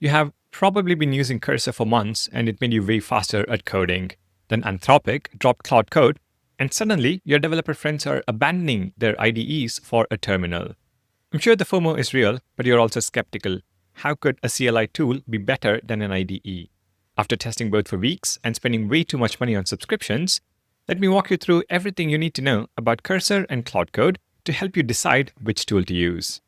You have probably been using Cursor for months and it made you way faster at coding. Then Anthropic dropped Claude Code, and suddenly your developer friends are abandoning their IDEs for a terminal. I'm sure the FOMO is real, but you're also skeptical. How could a CLI tool be better than an IDE? After testing both for weeks and spending way too much money on subscriptions, let me walk you through everything you need to know about Cursor and Claude Code to help you decide which tool to use.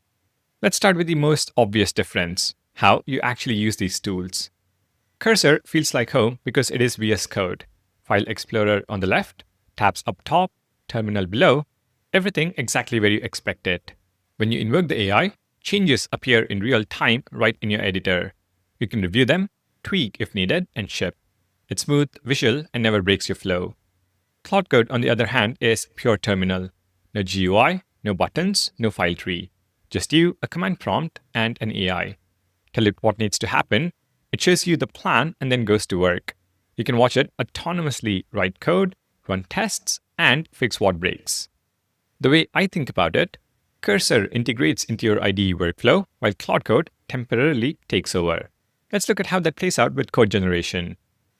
Let's start with the most obvious difference: how you actually use these tools. Cursor feels like home because it is VS Code. File Explorer on the left, tabs up top, terminal below, everything exactly where you expect it. When you invoke the AI, changes appear in real time right in your editor. You can review them, tweak if needed, and ship. It's smooth, visual, and never breaks your flow. Claude Code, on the other hand, is pure terminal. No GUI, no buttons, no file tree. Just you, a command prompt, and an AI. Tell it what needs to happen. It shows you the plan and then goes to work. You can watch it autonomously write code, run tests, and fix what breaks. The way I think about it, Cursor integrates into your IDE workflow, while Claude Code temporarily takes over. Let's look at how that plays out with code generation.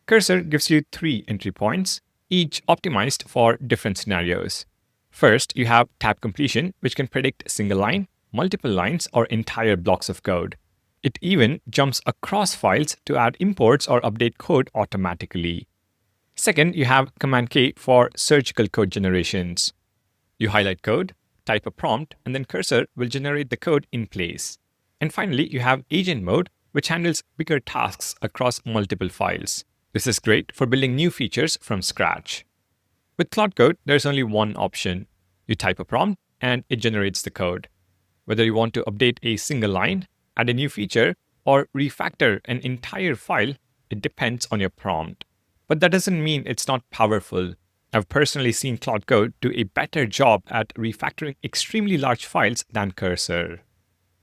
Cursor gives you 3 entry points, each optimized for different scenarios. First, you have tab completion, which can predict single line, multiple lines, or entire blocks of code. It even jumps across files to add imports or update code automatically. Second, you have Command K for surgical code generations. You highlight code, type a prompt, and then Cursor will generate the code in place. And finally, you have Agent Mode, which handles bigger tasks across multiple files. This is great for building new features from scratch. With Claude Code, there's only one option. You type a prompt, and it generates the code. Whether you want to update a single line, add a new feature, or refactor an entire file, it depends on your prompt. But that doesn't mean it's not powerful. I've personally seen Claude Code do a better job at refactoring extremely large files than Cursor.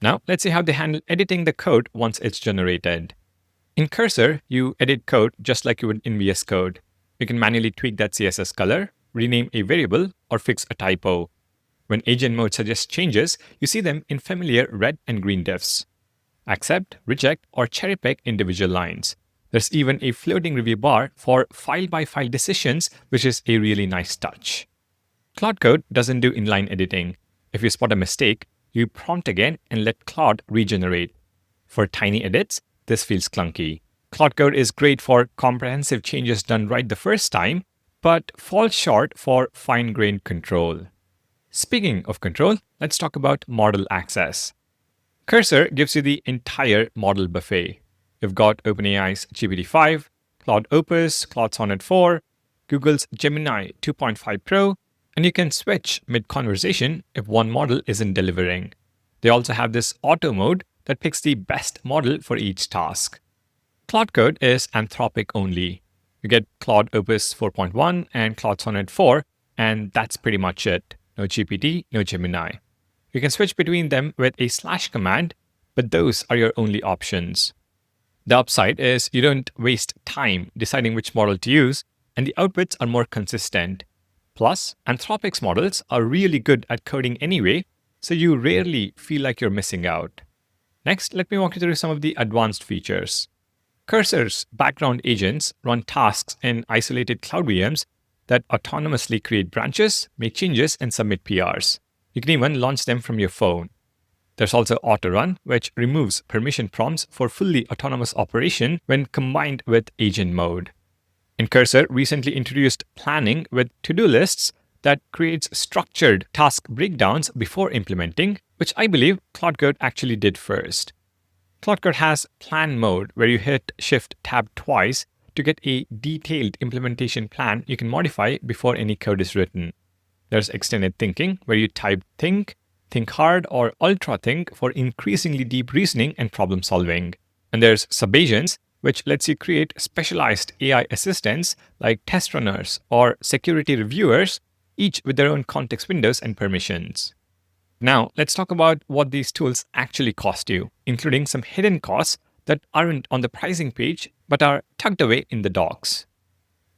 Now, let's see how they handle editing the code once it's generated. In Cursor, you edit code just like you would in VS Code. You can manually tweak that CSS color, rename a variable, or fix a typo. When Agent Mode suggests changes, you see them in familiar red and green diffs. Accept, reject, or cherry pick individual lines. There's even a floating review bar for file-by-file decisions, which is a really nice touch. Claude Code doesn't do inline editing. If you spot a mistake, you prompt again and let Claude regenerate. For tiny edits, this feels clunky. Claude Code is great for comprehensive changes done right the first time, but falls short for fine-grained control. Speaking of control, let's talk about model access. Cursor gives you the entire model buffet. You've got OpenAI's GPT-5, Claude Opus, Claude Sonnet 4, Google's Gemini 2.5 Pro, and you can switch mid-conversation if one model isn't delivering. They also have this auto mode that picks the best model for each task. Claude Code is Anthropic only. You get Claude Opus 4.1 and Claude Sonnet 4, and that's pretty much it. No GPT, no Gemini. You can switch between them with a / command, but those are your only options. The upside is you don't waste time deciding which model to use, and the outputs are more consistent. Plus, Anthropic's models are really good at coding anyway, so you rarely feel like you're missing out. Next, let me walk you through some of the advanced features. Cursor's background agents run tasks in isolated cloud VMs that autonomously create branches, make changes, and submit PRs. You can even launch them from your phone. There's also Auto-Run, which removes permission prompts for fully autonomous operation when combined with Agent Mode. And Cursor recently introduced planning with to-do lists that creates structured task breakdowns before implementing, which I believe Claude Code actually did first. Claude Code has Plan Mode, where you hit Shift-Tab twice to get a detailed implementation plan you can modify before any code is written. There's Extended Thinking, where you type think hard, or ultra think for increasingly deep reasoning and problem solving. And there's Subagents, which lets you create specialized AI assistants like test runners or security reviewers, each with their own context windows and permissions. Now, let's talk about what these tools actually cost you, including some hidden costs that aren't on the pricing page but are tucked away in the docs.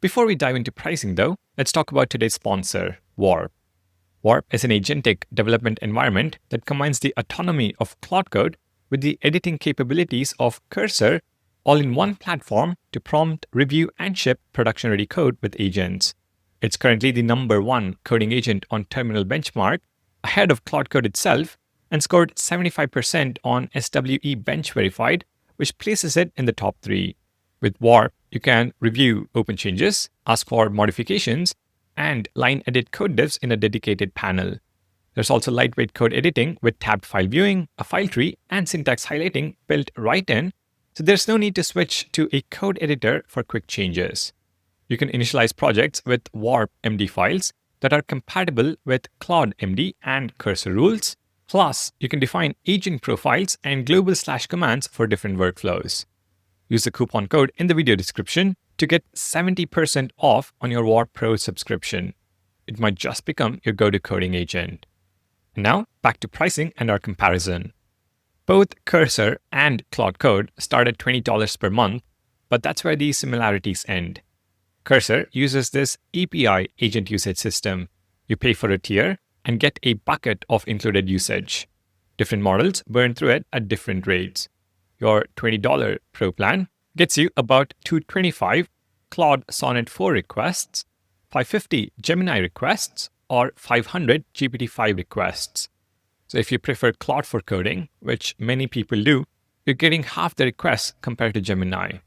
Before we dive into pricing though, let's talk about today's sponsor, Warp. Warp is an agentic development environment that combines the autonomy of Claude Code with the editing capabilities of Cursor all in one platform to prompt, review, and ship production-ready code with agents. It's currently the #1 coding agent on Terminal Benchmark, ahead of Claude Code itself, and scored 75% on SWE Bench Verified, which places it in the top 3. With Warp, you can review open changes, ask for modifications, and line edit code diffs in a dedicated panel. There's also lightweight code editing with tabbed file viewing, a file tree, and syntax highlighting built right in, so there's no need to switch to a code editor for quick changes. You can initialize projects with Warp MD files that are compatible with Claude MD and Cursor rules. Plus, you can define agent profiles and global / commands for different workflows. Use the coupon code in the video description to get 70% off on your Warp Pro subscription. It might just become your go-to coding agent. And now, back to pricing and our comparison. Both Cursor and Claude Code start at $20 per month, but that's where the similarities end. Cursor uses this API agent usage system. You pay for a tier and get a bucket of included usage. Different models burn through it at different rates. Your $20 Pro plan gets you about 225 Claude Sonnet 4 requests, 550 Gemini requests, or 500 GPT-5 requests. So if you prefer Claude for coding, which many people do, you're getting half the requests compared to Gemini.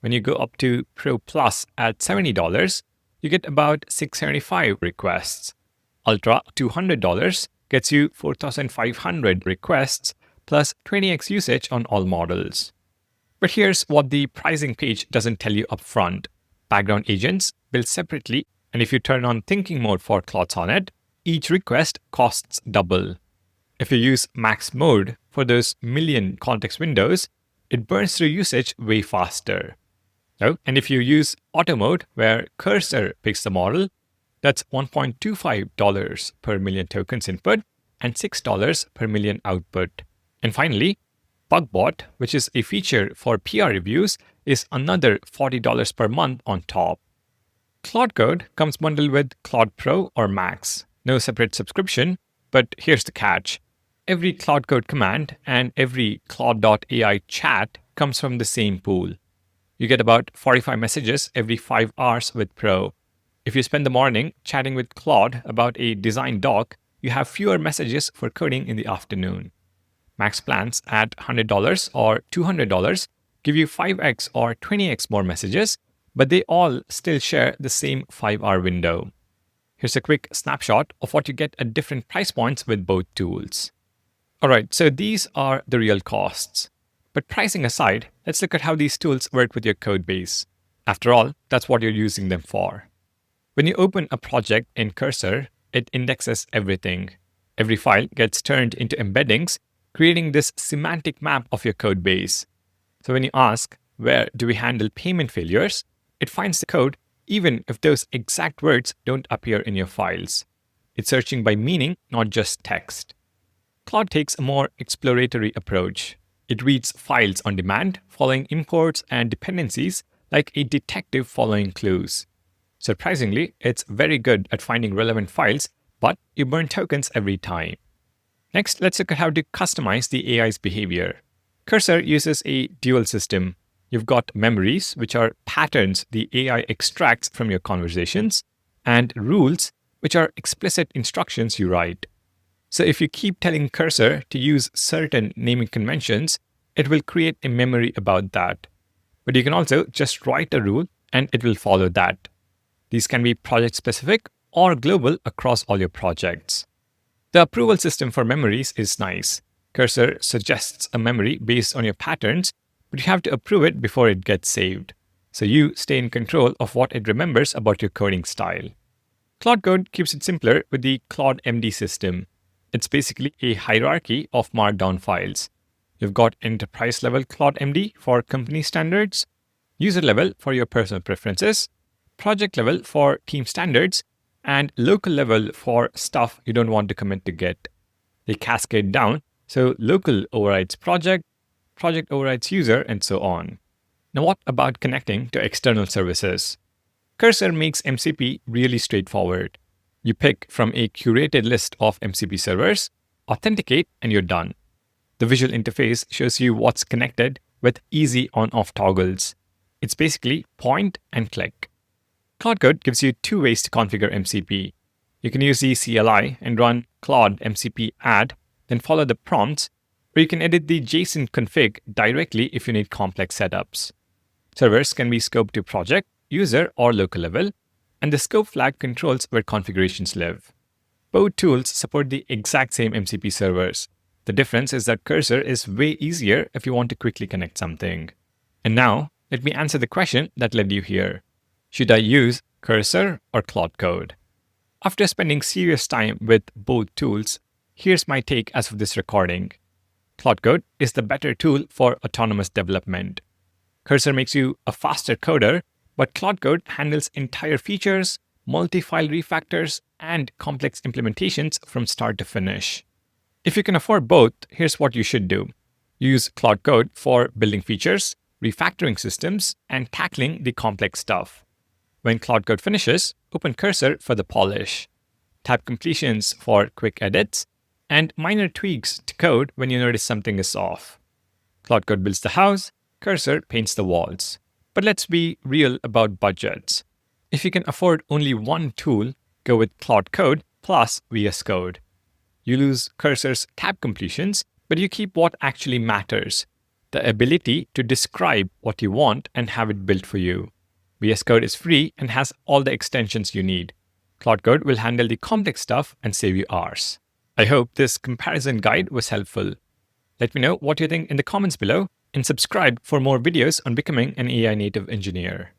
When you go up to Pro Plus at $70, you get about 675 requests. Ultra $200 gets you 4,500 requests plus 20x usage on all models. But here's what the pricing page doesn't tell you upfront. Background agents built separately, and if you turn on thinking mode for Claude Sonnet, each request costs double. If you use max mode for those million context windows, it burns through usage way faster. Oh, and if you use auto mode, where Cursor picks the model, that's $1.25 per million tokens input and $6 per million output. And finally, Bugbot, which is a feature for PR reviews, is another $40 per month on top. Claude Code comes bundled with Claude Pro or Max. No separate subscription, but here's the catch. Every Claude Code command and every Claude.ai chat comes from the same pool. You get about 45 messages every 5 hours with Pro. If you spend the morning chatting with Claude about a design doc, you have fewer messages for coding in the afternoon. Max plans at $100 or $200 give you 5x or 20x more messages, but they all still share the same 5-hour window. Here's a quick snapshot of what you get at different price points with both tools. Alright, so these are the real costs. But pricing aside, let's look at how these tools work with your code base. After all, that's what you're using them for. When you open a project in Cursor, it indexes everything. Every file gets turned into embeddings, creating this semantic map of your code base. So when you ask, where do we handle payment failures, it finds the code even if those exact words don't appear in your files. It's searching by meaning, not just text. Claude takes a more exploratory approach. It reads files on demand, following imports and dependencies like a detective following clues. Surprisingly, it's very good at finding relevant files, but you burn tokens every time. Next, let's look at how to customize the AI's behavior. Cursor uses a dual system. You've got memories, which are patterns the AI extracts from your conversations, and rules, which are explicit instructions you write. So if you keep telling Cursor to use certain naming conventions, it will create a memory about that. But you can also just write a rule and it will follow that. These can be project-specific or global across all your projects. The approval system for memories is nice. Cursor suggests a memory based on your patterns, but you have to approve it before it gets saved. So you stay in control of what it remembers about your coding style. Claude Code keeps it simpler with the Claude MD system. It's basically a hierarchy of markdown files. You've got enterprise-level Claude MD for company standards, user level for your personal preferences, project level for team standards, and local level for stuff you don't want to commit to Git. They cascade down, so local overrides project, project overrides user, and so on. Now what about connecting to external services? Cursor makes MCP really straightforward. You pick from a curated list of MCP servers, authenticate, and you're done. The visual interface shows you what's connected with easy on-off toggles. It's basically point and click. Claude Code gives you two ways to configure MCP. You can use the CLI and run Claude MCP add, then follow the prompts, or you can edit the JSON config directly if you need complex setups. Servers can be scoped to project, user, or local level, and the scope flag controls where configurations live. Both tools support the exact same MCP servers. The difference is that Cursor is way easier if you want to quickly connect something. And now, let me answer the question that led you here. Should I use Cursor or Claude Code? After spending serious time with both tools, here's my take as of this recording. Claude Code is the better tool for autonomous development. Cursor makes you a faster coder, but Claude Code handles entire features, multi-file refactors, and complex implementations from start to finish. If you can afford both, here's what you should do. Use Claude Code for building features, refactoring systems, and tackling the complex stuff. When Claude Code finishes, open Cursor for the polish. Tab completions for quick edits, and minor tweaks to code when you notice something is off. Claude Code builds the house, Cursor paints the walls. But let's be real about budgets. If you can afford only one tool, go with Claude Code plus VS Code. You lose Cursor's tab completions, but you keep what actually matters, the ability to describe what you want and have it built for you. VS Code is free and has all the extensions you need. Claude Code will handle the complex stuff and save you hours. I hope this comparison guide was helpful. Let me know what you think in the comments below and subscribe for more videos on becoming an AI native engineer.